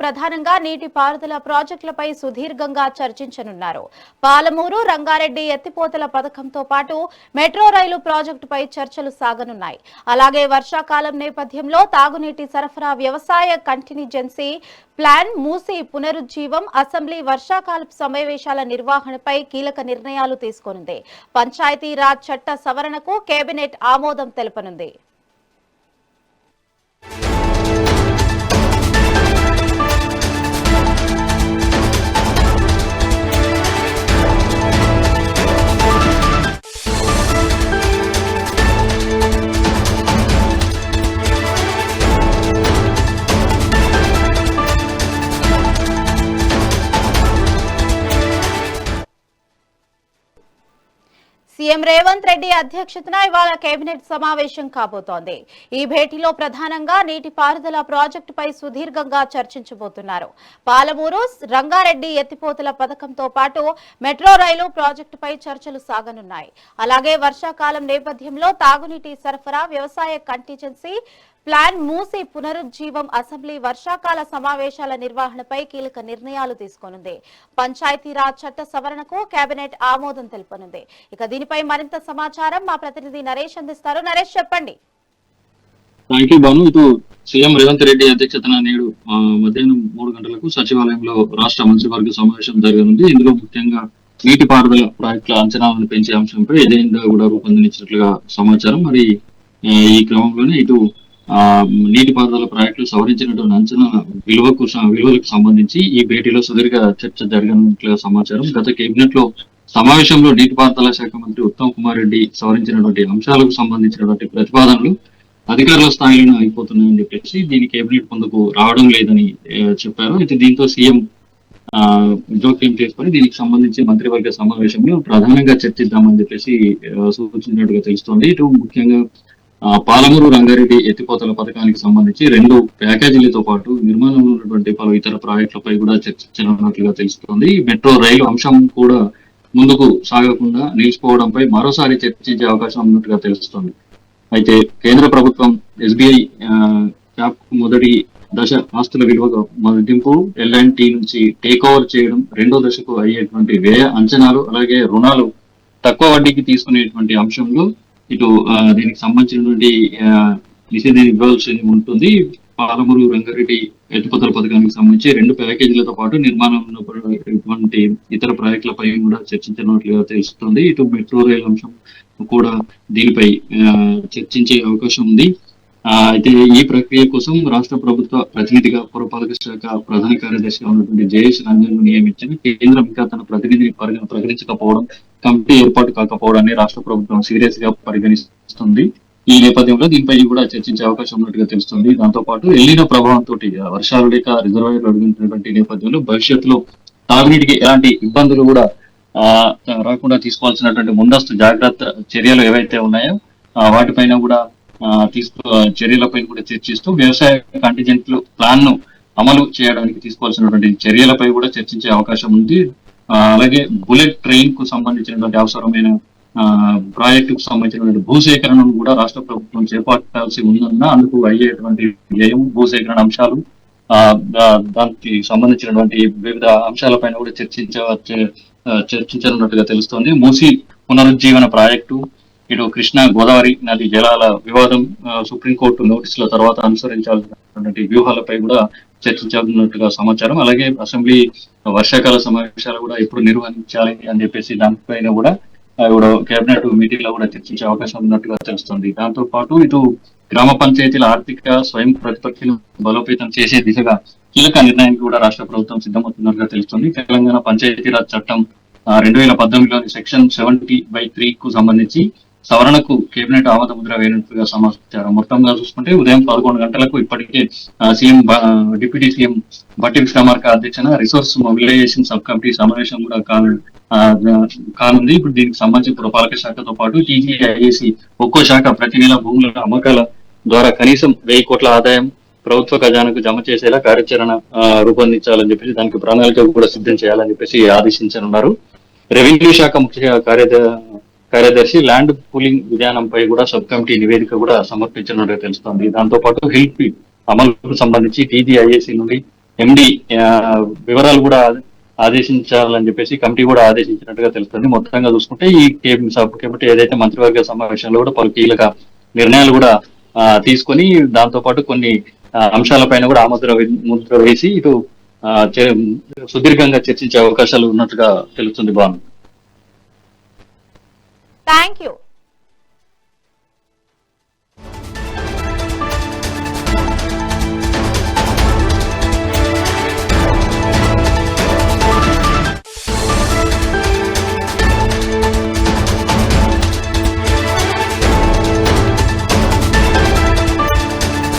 ప్రధానంగా నీటి పారుదల ప్రాజెక్టులపై సుదీర్ఘంగా చర్చించనున్నారు. పాలమూరు రంగారెడ్డి ఎత్తిపోతల పథకంతో పాటు మెట్రో రైలు ప్రాజెక్టుపై చర్చలు సాగనున్నాయి. అలాగే వర్షాకాలం నేపథ్యంలో తాగునీటి సరఫరా, వ్యవసాయ కంటింజెన్సీ ప్లాన్, మూసీ పునరుజ్జీవం, అసెంబ్లీ వర్షాకాలపు సమావేశాల నిర్వహణపై కీలక నిర్ణయాలు తీసుకోనుంది. పంచాయతీరాజ్ చట్ట సవరణకు కేబినెట్ ఆమోదం తెలపనుంది. సీఎం రేవంత్ రెడ్డి అధ్యక్షతన ఇవాళ కేబినెట్ సమావేశం కాబోతోంది. ఈ భేటీలో ప్రధానంగా నీటిపారుదల ప్రాజెక్టుపై సుదీర్ఘంగా చర్చించబోతున్నారు. పాలమూరు రంగారెడ్డి ఎత్తిపోతల పథకంతో పాటు మెట్రో రైలు ప్రాజెక్టుపై చర్చలు సాగనున్నాయి. అలాగే వర్షాకాలం నేపథ్యంలో తాగునీటి సరఫరా, వ్యవసాయ కంటింజెన్సీ ప్లాన్, మూసీ పునరుజ్జీవం, అసెంబ్లీ వర్షాకాల సమావేశాల నిర్వహణపై కీలక నిర్ణయాలు తీసుకోనుంది. పంచాయతీరాజ్ చట్ట సవరణకు కేబినెట్ ఆమోదం తెలపనుంది. ఇక దీనిపై మరింత సమాచారం మా ప్రతినిధి నరేష్ అందిస్తారు. నరేష్, చెప్పండి. Thank you Banu. ఇటు సీఎం రేవంత్ రెడ్డి అధ్యక్షతన నేడు మధ్యాహ్నం 3 గంటలకు సచివాలయంలో రాష్ట్ర మంత్రివర్గ సమావేశం జరగనుంది. ఇందులో ముఖ్యంగా నీటిపారుదల ప్రాజెక్టుల అంచనాలను పెంచే అంశంపై ఎజెండా కూడా రూపొందించినట్లుగా సమాచారం. మరి ఈ క్రమంలోనే ఇటు నీటిపారుదల ప్రాజెక్టులు సవరించినటువంటి అంచనా విలువలకు సంబంధించి ఈ భేటీలో సుదీర్ఘ చర్చ జరగనున్నట్లుగా సమాచారం. గత కేబినెట్ లో సమావేశంలో నీటిపారుదల శాఖ మంత్రి ఉత్తమ్ కుమార్ రెడ్డి సవరించినటువంటి అంశాలకు సంబంధించినటువంటి ప్రతిపాదనలు అధికారుల స్థాయిలో అయిపోతున్నాయని చెప్పేసి దీని కేబినెట్ ముందుకు రావడం లేదని చెప్పారు. అయితే దీంతో సీఎం జోక్యం చేసుకొని దీనికి సంబంధించి మంత్రివర్గ సమావేశంలో ప్రధానంగా చర్చిద్దామని చెప్పేసి సూచించినట్టుగా తెలుస్తోంది. ఇటు ముఖ్యంగా పాలమూరు రంగారెడ్డి ఎత్తిపోతల పథకానికి సంబంధించి 2 ప్యాకేజీలతో పాటు నిర్మాణంలో ఉన్నటువంటి పలు ఇతర ప్రాజెక్టులపై కూడా చర్చించనున్నట్లుగా తెలుస్తోంది. మెట్రో రైలు అంశం కూడా ముందుకు సాగకుండా నిలిచిపోవడంపై మరోసారి చర్చించే అవకాశం ఉన్నట్టుగా తెలుస్తోంది. అయితే కేంద్ర ప్రభుత్వం ఎస్బీఐ క్యాప్ మొదటి దశ ఆస్తుల విలువ మదింపు, L&T నుంచి టేక్ ఓవర్ చేయడం, 2వ దశకు అయ్యేటువంటి వ్యయ అంచనాలు, అలాగే రుణాలు తక్కువ వడ్డీకి తీసుకునేటువంటి అంశంలో ఇటు దీనికి సంబంధించినటువంటి నిషేధం ఇవ్వాల్సి ఉంటుంది. పాలమూరు రంగారెడ్డి ఎత్తిపోతల పథకానికి సంబంధించి 2 ప్యాకేజీలతో పాటు నిర్మాణం ఉన్నటువంటి ఇతర ప్రాజెక్టులపై కూడా చర్చించినట్లుగా తెలుస్తుంది. ఇటు మెట్రో రైలు అంశం కూడా దీనిపై చర్చించే అవకాశం ఉంది. అయితే ఈ ప్రక్రియ కోసం రాష్ట్ర ప్రభుత్వ ప్రతినిధిగా పురపాలక శాఖ ప్రధాన కార్యదర్శిగా ఉన్నటువంటి జయేష్ రంజన్ ను నియమించిన కేంద్రం ఇంకా తన ప్రతినిధిని ప్రకటించకపోవడం, కమిటీ ఏర్పాటు కాకపోవడాన్ని రాష్ట్ర ప్రభుత్వం సీరియస్ గా పరిగణిస్తుంది. ఈ నేపథ్యంలో దీనిపై కూడా చర్చించే అవకాశం ఉన్నట్టుగా తెలుస్తుంది. దాంతో పాటు ఎల్లిన ప్రభావంతో వర్షాలు లేక రిజర్వాయర్లు అడుగుతున్నటువంటి నేపథ్యంలో భవిష్యత్తులో తాగునీటికి ఎలాంటి ఇబ్బందులు కూడా రాకుండా తీసుకోవాల్సినటువంటి ముందస్తు జాగ్రత్త చర్యలు ఏవైతే ఉన్నాయో వాటిపైన కూడా చర్యలపై కూడా చర్చిస్తూ వ్యవసాయ కంటింజెంట్లు ప్లాన్ ను అమలు చేయడానికి తీసుకోవాల్సినటువంటి చర్యలపై కూడా చర్చించే అవకాశం ఉంది. అలాగే బుల్లెట్ ట్రైన్ కు సంబంధించినటువంటి అవసరమైన ప్రాజెక్టుకు సంబంధించినటువంటి భూసేకరణను కూడా రాష్ట్ర ప్రభుత్వం చేపట్టాల్సి ఉందన్న అందుకు అయ్యేటువంటి వ్యయం, భూసేకరణ అంశాలు, దానికి సంబంధించినటువంటి వివిధ అంశాలపైన కూడా చర్చించనున్నట్టుగా తెలుస్తోంది. మూసీ పునరుజ్జీవన ప్రాజెక్టు, ఇటు కృష్ణా గోదావరి నది జలాల వివాదం, సుప్రీంకోర్టు నోటీసుల తర్వాత అనుసరించాల్సినటువంటి వ్యూహాలపై కూడా చర్చించాలన్నట్టుగా సమాచారం. అలాగే అసెంబ్లీ వర్షాకాల సమావేశాలు కూడా ఎప్పుడు నిర్వహించాలి అని చెప్పేసి దానిపైన కూడా కేబినెట్ మీటింగ్ లో కూడా చర్చించే అవకాశం ఉన్నట్టుగా తెలుస్తుంది. దాంతో పాటు ఇటు గ్రామ పంచాయతీల ఆర్థిక స్వయం ప్రతిపత్తిని బలోపేతం చేసే దిశగా కీలక నిర్ణయానికి కూడా రాష్ట్ర ప్రభుత్వం సిద్ధమవుతున్నట్టుగా తెలుస్తుంది. తెలంగాణ పంచాయతీరాజ్ చట్టం 2018లోని సెక్షన్ 70/3 కు సంబంధించి సవరణకు కేబినెట్ ఆమోద ముద్ర వేయనట్టుగా సమాచారం. మొత్తంగా చూసుకుంటే ఉదయం 11 గంటలకు ఇప్పటికే డిప్యూటీ సీఎం బట్టి విక్రమార్క అధ్యక్షన రిసోర్స్ మొబిలైజేషన్ సబ్ కమిటీ సమావేశం కూడా కానుంది. ఇప్పుడు దీనికి సంబంధించి పురపాలక శాఖతో పాటు టీజీఐఏసీ ఒక్కో శాఖ ప్రతి నెల భూముల అమ్మకాల ద్వారా కనీసం 1000 కోట్ల ఆదాయం ప్రభుత్వ ఖజానాకు జమ చేసేలా కార్యాచరణ రూపొందించాలని చెప్పేసి దానికి ప్రణాళిక కూడా సిద్ధం చేయాలని చెప్పేసి ఆదేశించనున్నారు. రెవెన్యూ శాఖ ముఖ్య కార్యదర్శి ల్యాండ్ పూలింగ్ విధానంపై కూడా సబ్ కమిటీ నివేదిక కూడా సమర్పించినట్టుగా తెలుస్తోంది. దాంతో పాటు హిల్ అమలుకు సంబంధించి టీజీఐఏసీ నుండి ఎండి వివరాలు కూడా ఆదేశించాలని చెప్పేసి కమిటీ కూడా ఆదేశించినట్టుగా తెలుస్తుంది. మొత్తంగా చూసుకుంటే ఈ సబ్ కమిటీ ఏదైతే మంత్రివర్గ సమావేశంలో కూడా పలు కీలక నిర్ణయాలు కూడా తీసుకొని దాంతో పాటు కొన్ని అంశాలపైన కూడా ముద్ర వేసి ఇటు సుదీర్ఘంగా చర్చించే అవకాశాలు ఉన్నట్టుగా తెలుస్తుంది. బాను. Thank you.